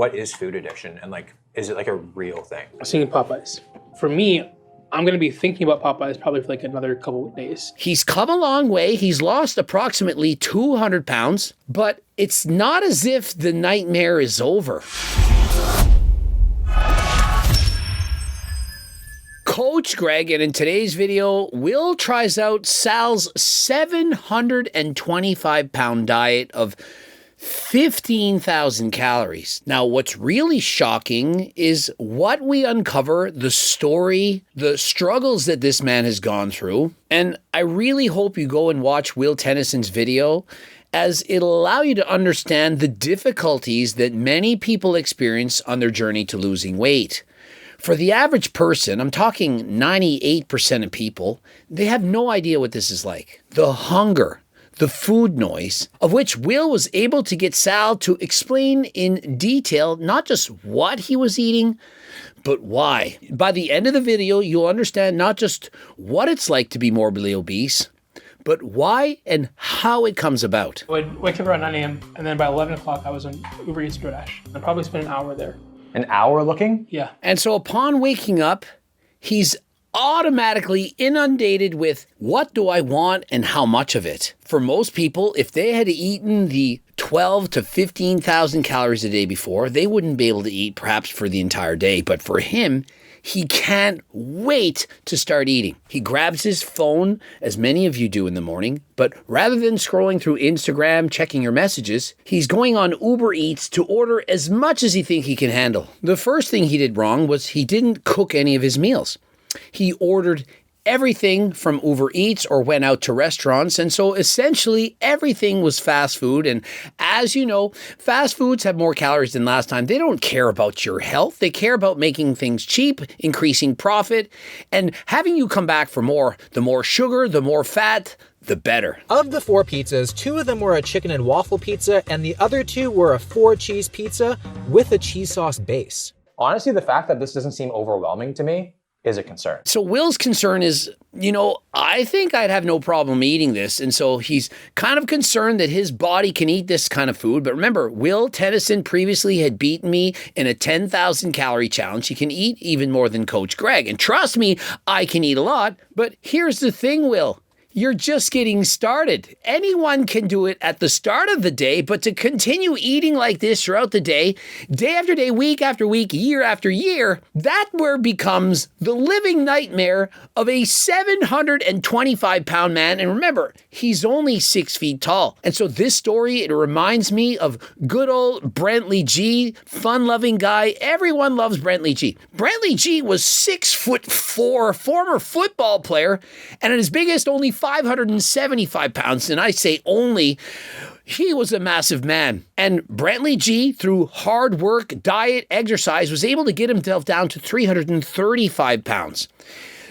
what is food addiction, and like, is it like a real thing? Seeing Popeyes. For me, I'm going to be thinking about Popeyes probably for like another couple of days. He's come a long way. He's lost approximately 200 pounds, but it's not as if the nightmare is over. Coach Greg, and in today's video, Will tries out Sal's 725-pound diet of 15,000 calories. Now, what's really shocking is what we uncover, the story, the struggles that this man has gone through. And I really hope you go and watch Will Tennyson's video, as it'll allow you to understand the difficulties that many people experience on their journey to losing weight. For the average person, I'm talking 98% of people, they have no idea what this is like. The hunger, the food noise, of which Will was able to get Sal to explain in detail not just what he was eating, but why. By the end of the video, you'll understand not just what it's like to be morbidly obese, but why and how it comes about. I would wake up around 9 a.m. and then by 11 o'clock I was on Uber Eats DoorDash. I'd probably spend an hour there. An hour looking? Yeah. And so upon waking up, he's automatically inundated with what do I want and how much of it. For most people, if they had eaten the 12 to 15,000 calories a day before, they wouldn't be able to eat perhaps for the entire day. But for him, he can't wait to start eating. He grabs his phone, as many of you do in the morning, but rather than scrolling through Instagram, checking your messages, he's going on Uber Eats to order as much as he thinks he can handle. The first thing he did wrong was he didn't cook any of his meals. He ordered everything from Uber Eats or went out to restaurants. And so essentially everything was fast food. And as you know, fast foods have more calories than last time. They don't care about your health. They care about making things cheap, increasing profit, and having you come back for more. The more sugar, the more fat, the better. Of the 4 pizzas, 2 of them were a chicken and waffle pizza, and the other 2 were a 4-cheese pizza with a cheese sauce base. Honestly, the fact that this doesn't seem overwhelming to me is a concern. So Will's concern is, I think I'd have no problem eating this. And so he's kind of concerned that his body can eat this kind of food. But remember, Will Tennyson previously had beaten me in a 10,000 calorie challenge. He can eat even more than Coach Greg. And trust me, I can eat a lot. But here's the thing, Will. You're just getting started. Anyone can do it at the start of the day, but to continue eating like this throughout the day after day, week after week, year after year, that where becomes the living nightmare of a 725-pound man. And remember, he's only 6 feet tall. And so this story, it reminds me of good old Brentley G, fun-loving guy. Everyone loves Brentley G. Brentley G was 6'4", former football player, and at his biggest, only 575 pounds, and I say only, he was a massive man. And Brentley G, through hard work, diet, exercise, was able to get himself down to 335 pounds.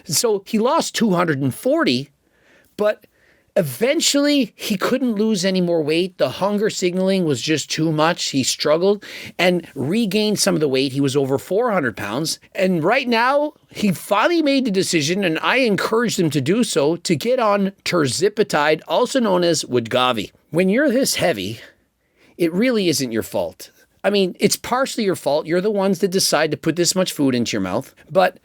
So he lost 240, but eventually he couldn't lose any more weight. The hunger signaling was just too much. He struggled and regained some of the weight. He was over 400 pounds. And right now, he finally made the decision, and I encouraged him to do so, to get on terzipatide, also known as Wegovy. When you're this heavy, it really isn't your fault. I mean, it's partially your fault. You're the ones that decide to put this much food into your mouth. But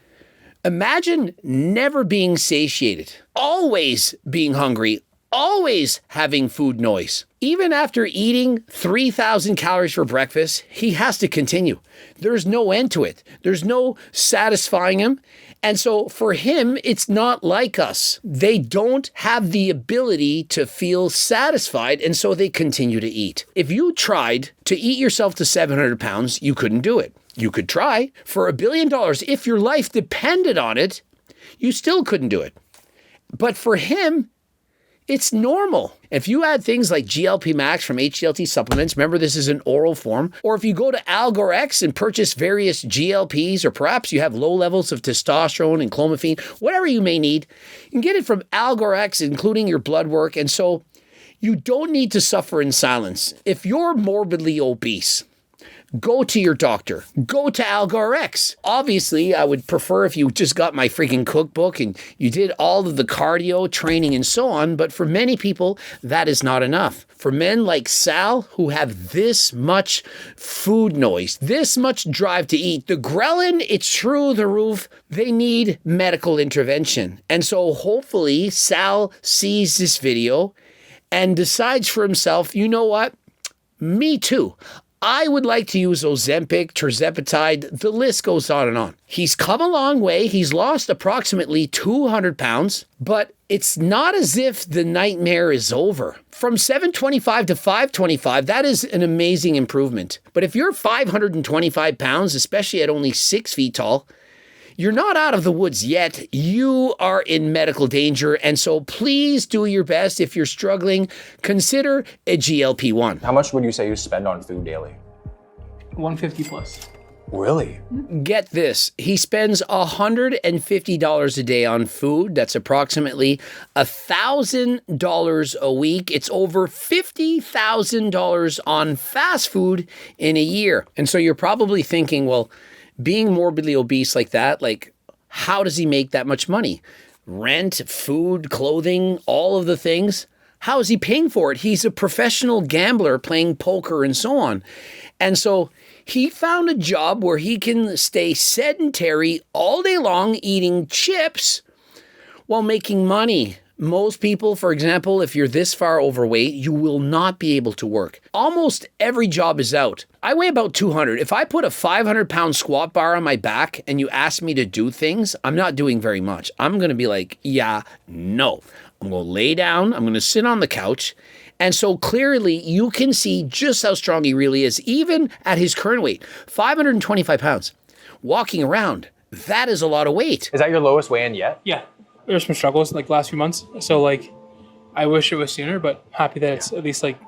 imagine never being satiated, always being hungry, always having food noise. Even after eating 3,000 calories for breakfast, he has to continue. There's no end to it. There's no satisfying him. And so for him, it's not like us. They don't have the ability to feel satisfied, and so they continue to eat. If you tried to eat yourself to 700 pounds, you couldn't do it. You could try. For $1 billion, if your life depended on it, you still couldn't do it. But for him, it's normal. If you add things like GLP Max from HGLT supplements, remember this is an oral form, or if you go to Algorex and purchase various GLPs, or perhaps you have low levels of testosterone and clomiphene, whatever you may need, you can get it from Algorex, including your blood work. And so you don't need to suffer in silence. If you're morbidly obese, go to your doctor. Go to AlgaRx. Obviously, I would prefer if you just got my freaking cookbook and you did all of the cardio training and so on, but for many people, that is not enough. For men like Sal, who have this much food noise, this much drive to eat, the ghrelin, it's through the roof, they need medical intervention. And so hopefully Sal sees this video and decides for himself, you know what? Me too. I would like to use Ozempic, tirzepatide, the list goes on and on. He's come a long way. He's lost approximately 200 pounds, but it's not as if the nightmare is over. From 725 to 525, that is an amazing improvement. But if you're 525 pounds, especially at only 6 feet tall, you're not out of the woods yet. You are in medical danger. And so please do your best. If you're struggling, consider a GLP-1. How much would you say you spend on food daily? 150 plus. Really? Get this. He spends $150 a day on food. That's approximately $1,000 a week. It's over $50,000 on fast food in a year. And so you're probably thinking, well, being morbidly obese like that, like, how does he make that much money? Rent, food, clothing, all of the things. How is he paying for it? He's a professional gambler playing poker and so on. And so he found a job where he can stay sedentary all day long eating chips while making money. Most people, for example, if you're this far overweight, you will not be able to work. Almost every job is out. I weigh about 200. If I put a 500-pound squat bar on my back and you ask me to do things, I'm not doing very much. I'm going to be like, yeah, no. I'm going to lay down. I'm going to sit on the couch. And so clearly you can see just how strong he really is, even at his current weight, 525 pounds. Walking around, that is a lot of weight. Is that your lowest weigh-in yet? Yeah. There's some struggles like last few months. So like, I wish it was sooner, but happy that it's at least like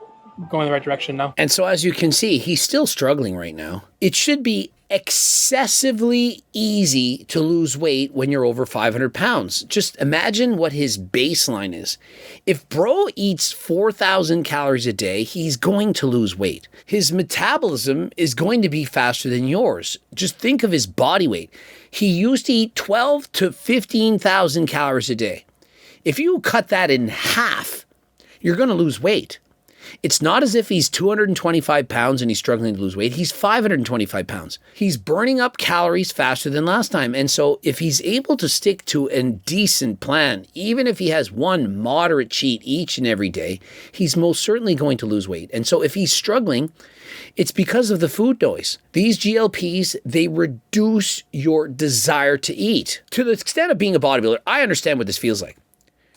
going in the right direction now. And so as you can see, he's still struggling right now. It should be excessively easy to lose weight when you're over 500 pounds. Just imagine what his baseline is. If bro eats 4,000 calories a day, he's going to lose weight. His metabolism is going to be faster than yours. Just think of his body weight. He used to eat 12 to 15,000 calories a day. If you cut that in half, you're going to lose weight. It's not as if he's 225 pounds and he's struggling to lose weight. He's 525 pounds. He's burning up calories faster than last time. And so if he's able to stick to a decent plan, even if he has one moderate cheat each and every day, he's most certainly going to lose weight. And so if he's struggling, it's because of the food noise. These GLPs, they reduce your desire to eat. To the extent of being a bodybuilder, I understand what this feels like.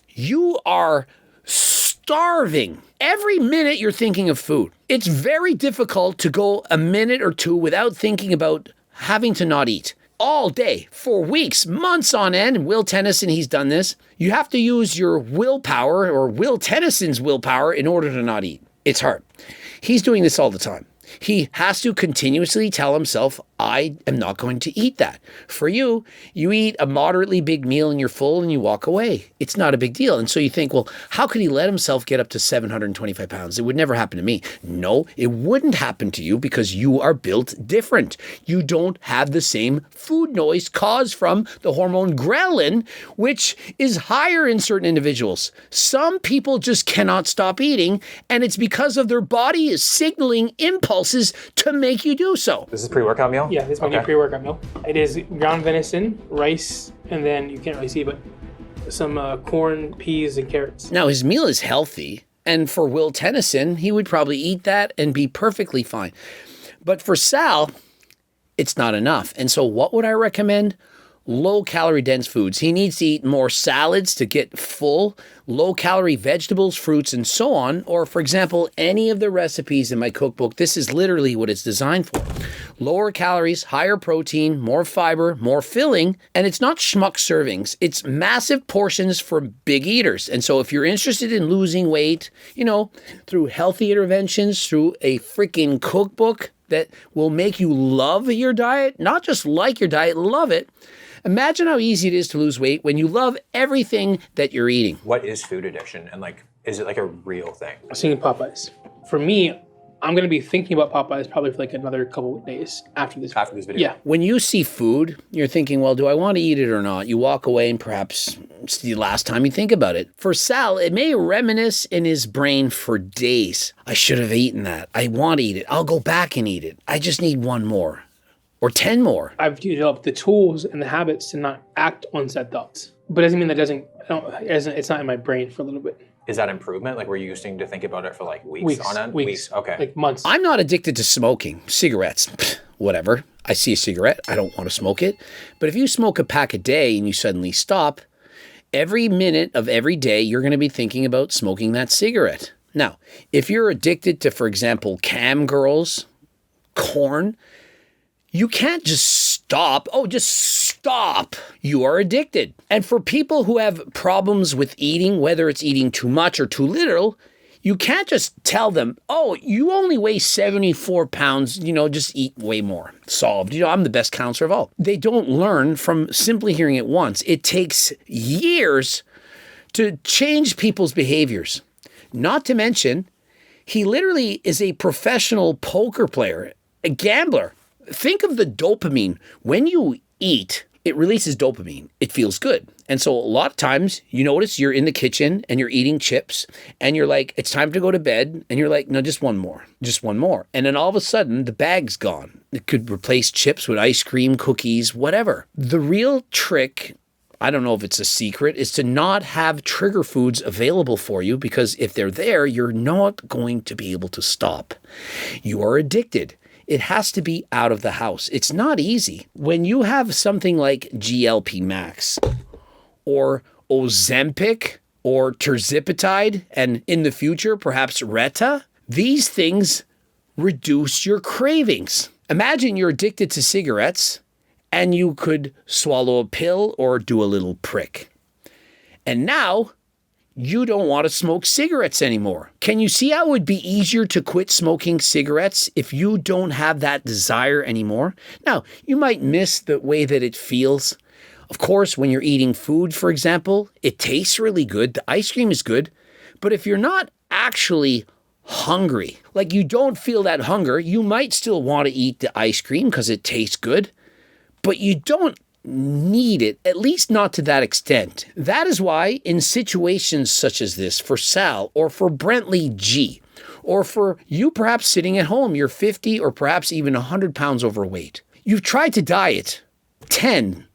You are starving. Every minute you're thinking of food. It's very difficult to go a minute or two without thinking about having to not eat. All day, for weeks, months on end. Will Tennyson, he's done this. You have to use your willpower or Will Tennyson's willpower in order to not eat. It's hard. He's doing this all the time. He has to continuously tell himself, I am not going to eat that. For you, you eat a moderately big meal and you're full and you walk away. It's not a big deal. And so you think, well, how could he let himself get up to 725 pounds? It would never happen to me. No, it wouldn't happen to you because you are built different. You don't have the same food noise caused from the hormone ghrelin, which is higher in certain individuals. Some people just cannot stop eating, and it's because of their body is signaling impulses to make you do so. This is pre-workout meal? Yeah, this is my new pre-workout meal. It is ground venison, rice, and then you can't really see, but some corn, peas, and carrots. Now, his meal is healthy, and for Will Tennyson, he would probably eat that and be perfectly fine. But for Sal, it's not enough. And so what would I recommend? Low-calorie dense foods. He needs to eat more salads to get full, low-calorie vegetables, fruits, and so on. Or, for example, any of the recipes in my cookbook, this is literally what it's designed for. Lower calories, higher protein, more fiber, more filling, and it's not schmuck servings. It's massive portions for big eaters. And so if you're interested in losing weight, you know, through healthy interventions, through a freaking cookbook that will make you love your diet, not just like your diet, love it. Imagine how easy it is to lose weight when you love everything that you're eating. What is food addiction? And like, is it like a real thing? I was thinking Popeyes. For me, I'm going to be thinking about Popeyes probably for like another couple of days after this. After this video. Yeah. When you see food, you're thinking, well, do I want to eat it or not? You walk away and perhaps it's the last time you think about it. For Sal, it may reminisce in his brain for days. I should have eaten that. I want to eat it. I'll go back and eat it. I just need one more or 10 more. I've developed the tools and the habits to not act on said thoughts. But it doesn't mean that it's not in my brain for a little bit. Is that improvement? Like, were you used to think about it for like weeks on end? Weeks. Okay. Like months. I'm not addicted to smoking. Cigarettes, pfft, whatever. I see a cigarette. I don't want to smoke it. But if you smoke a pack a day and you suddenly stop, every minute of every day, you're going to be thinking about smoking that cigarette. Now, if you're addicted to, for example, cam girls, corn, you can't just stop. Oh, just stop. You are addicted. And for people who have problems with eating, whether it's eating too much or too little, you can't just tell them, oh, you only weigh 74 pounds, just eat way more. Solved. I'm the best counselor of all. They don't learn from simply hearing it once. It takes years to change people's behaviors. Not to mention, he literally is a professional poker player, a gambler. Think of the dopamine. When you eat, it releases dopamine. It feels good. And so a lot of times you notice you're in the kitchen and you're eating chips and you're like, it's time to go to bed. And you're like, no, just one more. And then all of a sudden the bag's gone. It could replace chips with ice cream, cookies, whatever. The real trick, I don't know if it's a secret, is to not have trigger foods available for you, because if they're there, you're not going to be able to stop. You are addicted. It has to be out of the house. It's not easy. When you have something like GLP Max or Ozempic or Tirzepatide, and in the future, perhaps Retta, these things reduce your cravings. Imagine you're addicted to cigarettes and you could swallow a pill or do a little prick. And now you don't want to smoke cigarettes anymore. Can you see how it would be easier to quit smoking cigarettes if you don't have that desire anymore? Now, you might miss the way that it feels. Of course, when you're eating food, for example, it tastes really good. The ice cream is good. But if you're not actually hungry, like you don't feel that hunger, you might still want to eat the ice cream because it tastes good, but you don't need it, at least not to that extent. That is why in situations such as this, for Sal or for Brentley G, or for you perhaps sitting at home, you're 50 or perhaps even 100 pounds overweight. You've tried to diet 10,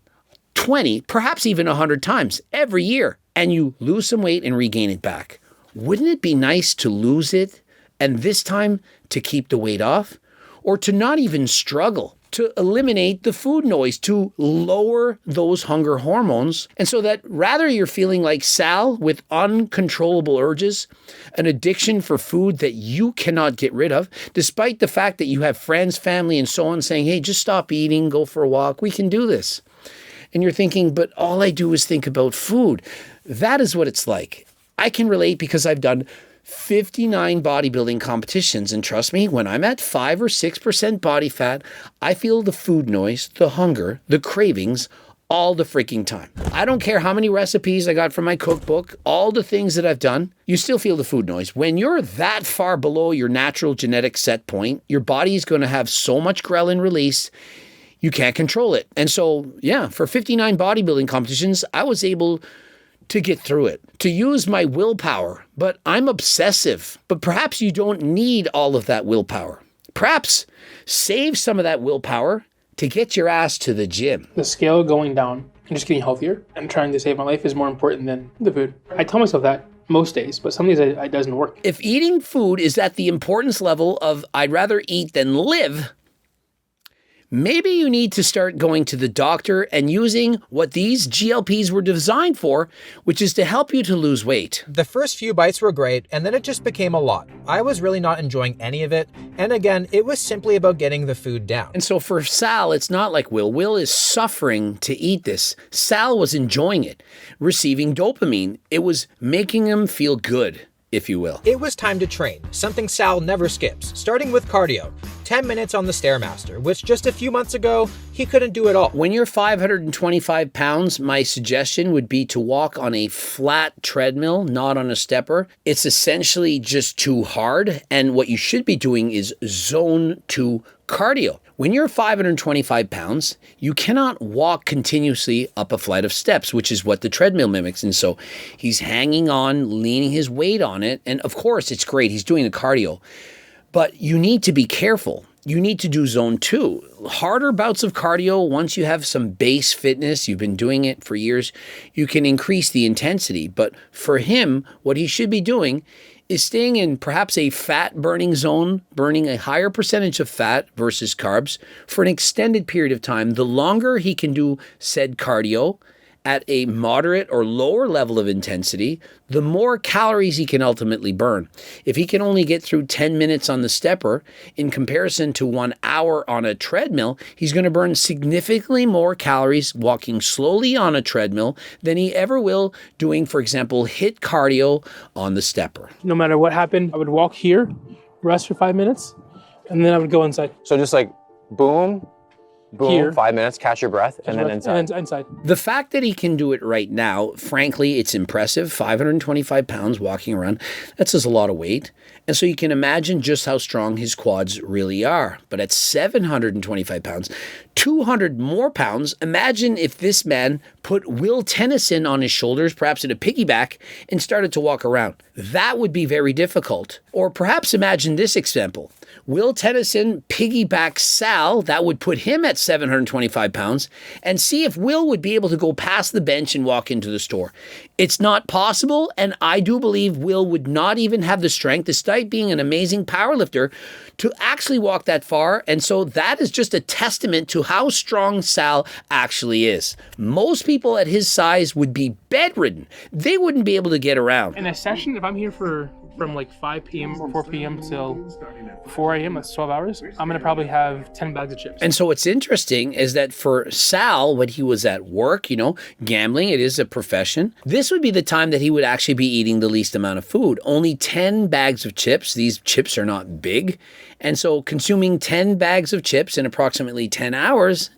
20, perhaps even 100 times every year, and you lose some weight and regain it back. Wouldn't it be nice to lose it and this time to keep the weight off? Or to not even struggle, to eliminate the food noise, to lower those hunger hormones. And so that rather you're feeling like Sal with uncontrollable urges, an addiction for food that you cannot get rid of, despite the fact that you have friends, family, and so on saying, hey, just stop eating, go for a walk, we can do this. And you're thinking, but all I do is think about food. That is what it's like. I can relate because I've done 59 bodybuilding competitions, and trust me, when I'm at 5 or 6% body fat, I feel the food noise, the hunger, the cravings all the freaking time. I don't care how many recipes I got from my cookbook, all the things that I've done, you still feel the food noise. When you're that far below your natural genetic set point, your body is going to have so much ghrelin release, you can't control it. And so, yeah, for 59 bodybuilding competitions, I was able to get through it, to use my willpower. But I'm obsessive. But perhaps you don't need all of that willpower. Perhaps save some of that willpower to get your ass to the gym. The scale going down and just getting healthier and trying to save my life is more important than the food. I tell myself that most days, but some days it doesn't work. If eating food is at the importance level of I'd rather eat than live, maybe you need to start going to the doctor and using what these GLPs were designed for, which is to help you to lose weight. The first few bites were great, and then it just became a lot. I was really not enjoying any of it, and again, it was simply about getting the food down. And so for Sal, it's not like Will. Will is suffering to eat this. Sal was enjoying it, receiving dopamine. It was making him feel good. if you will. It was time to train, something Sal never skips, starting with cardio. 10 minutes on the Stairmaster, which just a few months ago, he couldn't do at all. When you're 525 pounds, my suggestion would be to walk on a flat treadmill, not on a stepper. It's essentially just too hard, and what you should be doing is zone 2 cardio. When you're 525 pounds, you cannot walk continuously up a flight of steps, which is what the treadmill mimics. And so he's hanging on, leaning his weight on it. And of course, it's great. He's doing the cardio. But you need to be careful. You need to do zone 2. Harder bouts of cardio, once you have some base fitness, you've been doing it for years, you can increase the intensity. But for him, what he should be doing is staying in perhaps a fat burning zone, burning a higher percentage of fat versus carbs for an extended period of time. The longer he can do said cardio at a moderate or lower level of intensity, the more calories he can ultimately burn. If he can only get through 10 minutes on the stepper in comparison to 1 hour on a treadmill, he's going to burn significantly more calories walking slowly on a treadmill than he ever will doing, for example, HIIT cardio on the stepper. No matter what happened, I would walk here, rest for 5 minutes, and then I would go inside. So just like boom, boom, Here. 5 minutes, catch your breath, and then inside. And then inside. The fact that he can do it right now, frankly, it's impressive. 525 pounds walking around, that's just a lot of weight. And so you can imagine just how strong his quads really are. But at 725 pounds, 200 more pounds, imagine if this man put Will Tennyson on his shoulders, perhaps in a piggyback, and started to walk around. That would be very difficult. Or perhaps imagine this example. Will Tennyson piggyback Sal, that would put him at 725 pounds, and see if Will would be able to go past the bench and walk into the store. It's not possible, and I do believe Will would not even have the strength, despite being an amazing powerlifter, to actually walk that far. And so that is just a testament to how strong Sal actually is. Most people at his size would be bedridden. They wouldn't be able to get around. In a session, if I'm here from like 5 p.m. or 4 p.m. till 4 a.m., that's 12 hours, I'm going to probably have 10 bags of chips. And so what's interesting is that for Sal, when he was at work, gambling, it is a profession, this would be the time that he would actually be eating the least amount of food. Only 10 bags of chips. These chips are not big. And so consuming 10 bags of chips in approximately 10 hours,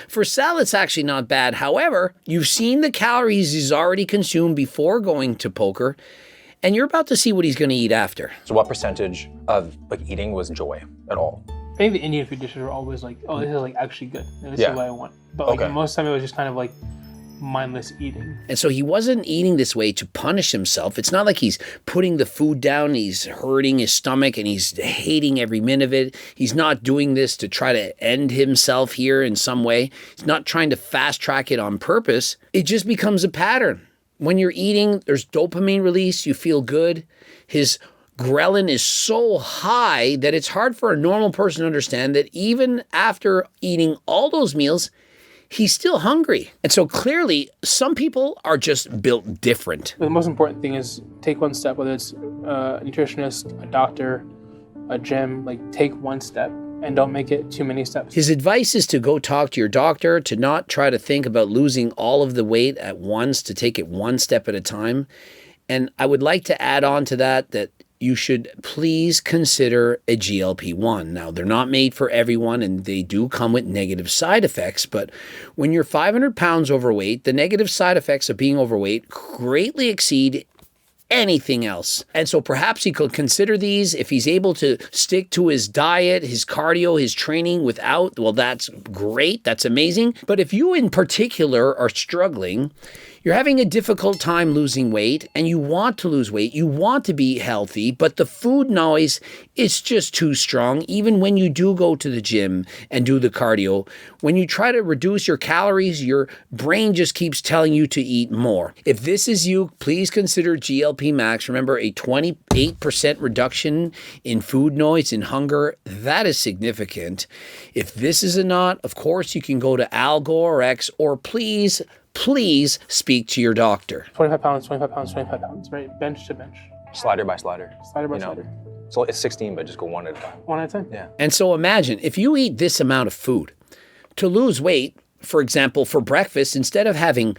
for Sal, it's actually not bad. However, you've seen the calories he's already consumed before going to poker, and you're about to see what he's going to eat after. So what percentage of eating was joy at all? I think the Indian food dishes are always like, oh, this is like actually good. And this Yeah. is what I want. But like Okay. most of the time it was just kind of like mindless eating. And so he wasn't eating this way to punish himself. It's not like he's putting the food down, he's hurting his stomach, and he's hating every minute of it. He's not doing this to try to end himself here in some way. He's not trying to fast track it on purpose. It just becomes a pattern. When you're eating, there's dopamine release, you feel good. His ghrelin is so high that it's hard for a normal person to understand that even after eating all those meals, he's still hungry. And so clearly, some people are just built different. The most important thing is take one step, whether it's a nutritionist, a doctor, a gym, like take one step and don't make it too many steps. His advice is to go talk to your doctor, to not try to think about losing all of the weight at once, to take it one step at a time. And I would like to add on to that you should please consider a GLP-1. Now, they're not made for everyone, and they do come with negative side effects, but when you're 500 pounds overweight, the negative side effects of being overweight greatly exceed anything else. And so perhaps he could consider these. If he's able to stick to his diet, his cardio, his training without, well, that's great. That's amazing. But if you in particular are struggling, you're having a difficult time losing weight and you want to lose weight, you want to be healthy, but the food noise is just too strong. Even when you do go to the gym and do the cardio, when you try to reduce your calories, your brain just keeps telling you to eat more. If this is you, please consider GLP Max. Remember, a 28% reduction in food noise and hunger, that is significant. If this is a not, of course, you can go to Algo or X, or please speak to your doctor. 25 pounds, 25 pounds, 25 pounds, right? Bench to bench. Slider by slider. Slider by You know. slider. So it's 16, but just go one at a time. One at a time. Yeah. And so imagine if you eat this amount of food, to lose weight, for example, for breakfast, instead of having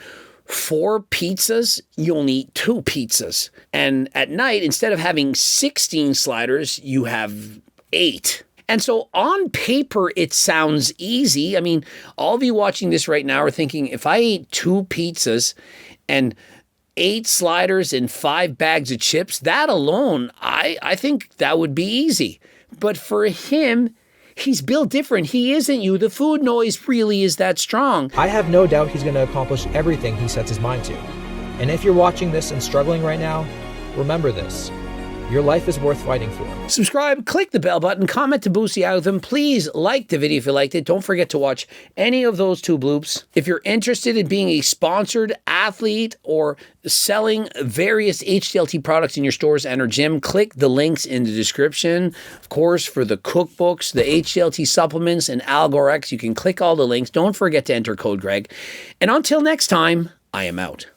4 pizzas, you'll eat 2 pizzas. And at night, instead of having 16 sliders, you have 8. And so on paper, it sounds easy. I mean, all of you watching this right now are thinking, if I ate 2 pizzas and 8 sliders and 5 bags of chips, that alone, I think that would be easy. But for him, he's built different. He isn't you. The food noise really is that strong. I have no doubt he's going to accomplish everything he sets his mind to. And if you're watching this and struggling right now, remember this. Your life is worth fighting for. Subscribe, click the bell button, comment to boost the algorithm. Please like the video if you liked it. Don't forget to watch any of those 2 bloops. If you're interested in being a sponsored athlete or selling various HTLT products in your stores and or gym, click the links in the description. Of course, for the cookbooks, the HTLT supplements, and AlgoRx, you can click all the links. Don't forget to enter code Greg. And until next time, I am out.